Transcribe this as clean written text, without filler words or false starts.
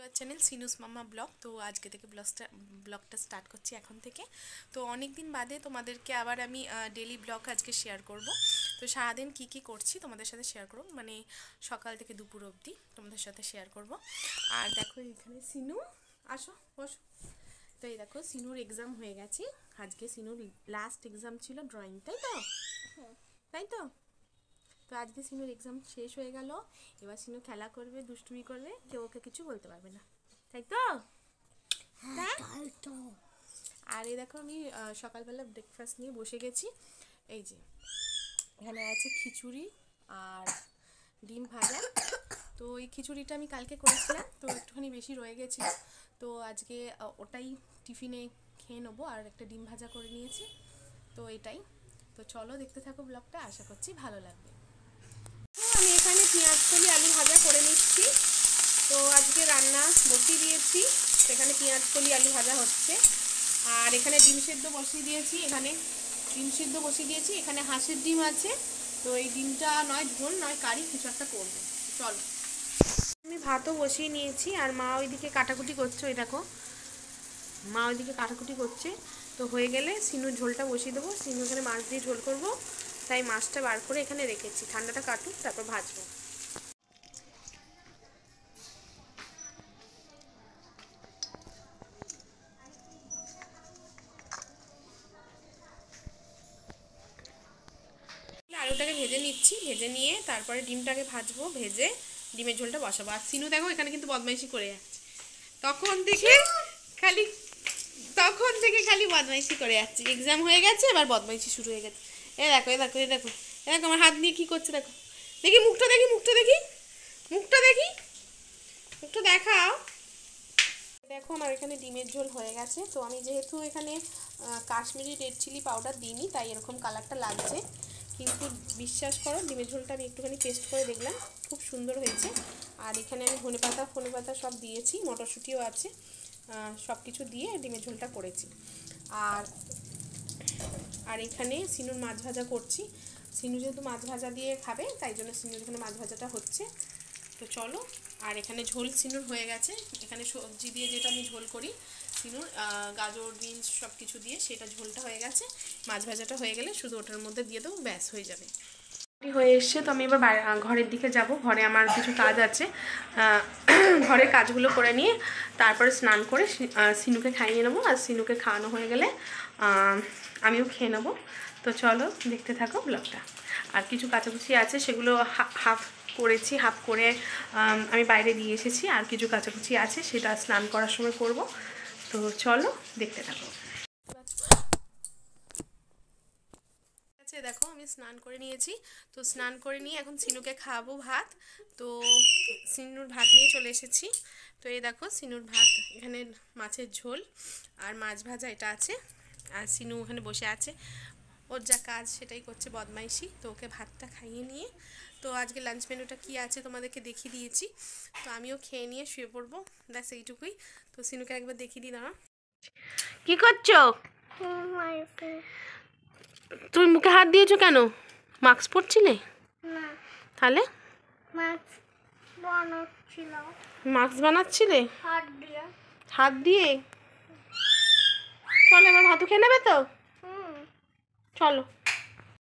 Our channel সিনুস মামা blog. তো আজকে থেকে ব্লগটা স্টার্ট করছি এখন থেকে। তো অনেক দিন বাদে তোমাদেরকে আবার আমি ডেলি ব্লগ আজকে শেয়ার করব। তো সারাদিন কি করছি তোমাদের সাথে শেয়ার করব, মানে সকাল থেকে দুপুর অবধি তোমাদের সাথে শেয়ার করব। আর দেখো এখানে সিনু, আসো বসো। তো এই দেখো সিনুর এক্সাম হয়ে গেছে, আজকে সিনুর লাস্ট এক্সাম ছিল ড্রয়িং, তাই তো? তাই তো তো আজকে সিনুর এক্সাম শেষ হয়ে গেল। এবার সিনু খেলা করবে, দুষ্টুমি করবে, কেউ ওকে কিছু বলতে পারবে না, তাই তো? আর এই দেখো আমি সকালবেলা ব্রেকফাস্ট নিয়ে বসে গেছি। এই যে এখানে আছে খিচুড়ি আর ডিম ভাজা। তো এই খিচুড়িটা আমি কালকে করেছিলাম, তো একটুখানি বেশি রয়ে গেছিল, তো আজকে ওটাই টিফিনে খেয়ে নেবো। আর একটা ডিম ভাজা করে নিয়েছি, তো এটাই। তো চলো দেখতে থাকো ব্লগটা, আশা করছি ভালো লাগবে। আমি এখানে পেঁয়াজ কলি আলু ভাজা করে নিচ্ছি। তো আজকে রান্না বসিয়ে দিয়েছি, সেখানে পেঁয়াজ কলি আলু ভাজা হচ্ছে। আর এখানে ডিম সেদ্ধ বসিয়ে দিয়েছি, এখানে হাঁসের ডিম আছে। তো এই ডিমটা নয় ঝোল নয় কারি কিছু একটা করবো। চলো, আমি ভাতও বসিয়ে নিয়েছি আর মা ওইদিকে কাটাকুটি করছে। ওই দেখো মা ওইদিকে কাটাকুটি করছে। তো হয়ে গেলে সিনুর ঝোলটা বসিয়ে দেবো। সিনু এখানে মাছ দিয়ে ঝোল করবো, তাই মাছটা বার করে এখানে রেখেছি, ঠান্ডাটা কাটুক তারপর ভাজবো। আলুটাকে ভেজে নিচ্ছি, ভেজে নিয়ে তারপরে ডিমটাকে ভাজবো, ভেজে ডিমের ঝোলটা বসাবো। আর সিনু দেখো এখানে কিন্তু বদমাইশি করে যাচ্ছে, তখন থেকে খালি বদমাইশি করে যাচ্ছে। এক্সাম হয়ে গেছে, এবার বদমাইশি শুরু হয়ে গেছে। এ দেখো আমার হাত নিয়ে কি করছে দেখো। দেখি মুখটা দেখাও। দেখো আমার এখানে ডিমের ঝোল হয়ে গেছে। তো আমি যেহেতু এখানে কাশ্মীরি রেড চিলি পাউডার দিইনি, তাই এরকম কালারটা লাগছে, কিন্তু বিশ্বাস করো ডিমের ঝোলটা আমি একটুখানি টেস্ট করে দেখলাম, খুব সুন্দর হয়েছে। আর এখানে আমি ধনেপাতা সব দিয়েছি, মটরশুঁটিও আছে, সব কিছু দিয়ে ডিমের ঝোলটা করেছি। আর এখানে সিনুর মাছ ভাজা করছি। সিনু যেহেতু মাছ ভাজা দিয়ে খাবে, তাই জন্য সিনুর এখানে মাছ ভাজাটা হচ্ছে। তো চলো, আর এখানে ঝোল সিনুর হয়ে গেছে। এখানে সবজি দিয়ে যেটা আমি ঝোল করি সিনুর, গাজর বিনস সব কিছু দিয়ে, সেটা ঝোলটা হয়ে গেছে। মাছ ভাজাটা হয়ে গেলে শুধু ওটার মধ্যে দিয়ে দেবো, ব্যাস হয়ে যাবে। হয়ে এসছে, তো আমি এবার ঘরের দিকে যাব। ঘরে আমার কিছু কাজ আছে, ঘরের কাজগুলো করে নিয়ে তারপরে স্নান করে সিনুকে খাইয়ে নেবো। আর সিনুকে খাওয়ানো হয়ে গেলে আমিও খেয়ে নেবো। তো চলো দেখতে থাকো ব্লগটা। আর কিছু কাচাকুচি আছে, সেগুলো হাফ করেছি, হাফ করে আমি বাইরে দিয়ে এসেছি। আর কিছু কাচাকুচি আছে, সেটা স্নান করার সময় করব। তো চলো দেখতে থাকো। দেখো আমি স্নান করে নিয়েছি। তো স্নান করে নিয়ে এখন সিনুকে খাওয়াবো ভাত। তো সিনুর ভাত নিয়ে চলে এসেছি। তো এই দেখো সিনুর ভাত, এখানে মাছের ঝোল আর মাছ ভাজা এটা আছে। আর সিনু ওখানে বসে আছে, ওর যা কাজ সেটাই করছে, বদমাইশি। তো ওকে ভাতটা খাইয়ে নিয়ে, তো আজকে লাঞ্চ মেনুটা কী আছে তোমাদেরকে দেখিয়ে দিয়েছি। তো আমিও খেয়ে নিয়ে শুয়ে পড়বো, ব্যাস এইটুকুই। তো সিনুকে একবার দেখিয়ে দিই, দাঁড়া। কি করছো? তুমি মুখে হাত দিয়েছো কেন? মাস্ক পরছিলে? না। তাহলে মাস্ক বানাচ্ছিলে হাত দিয়ে? চলো এবার ভাতও খেয়ে নেবে তো? চলো।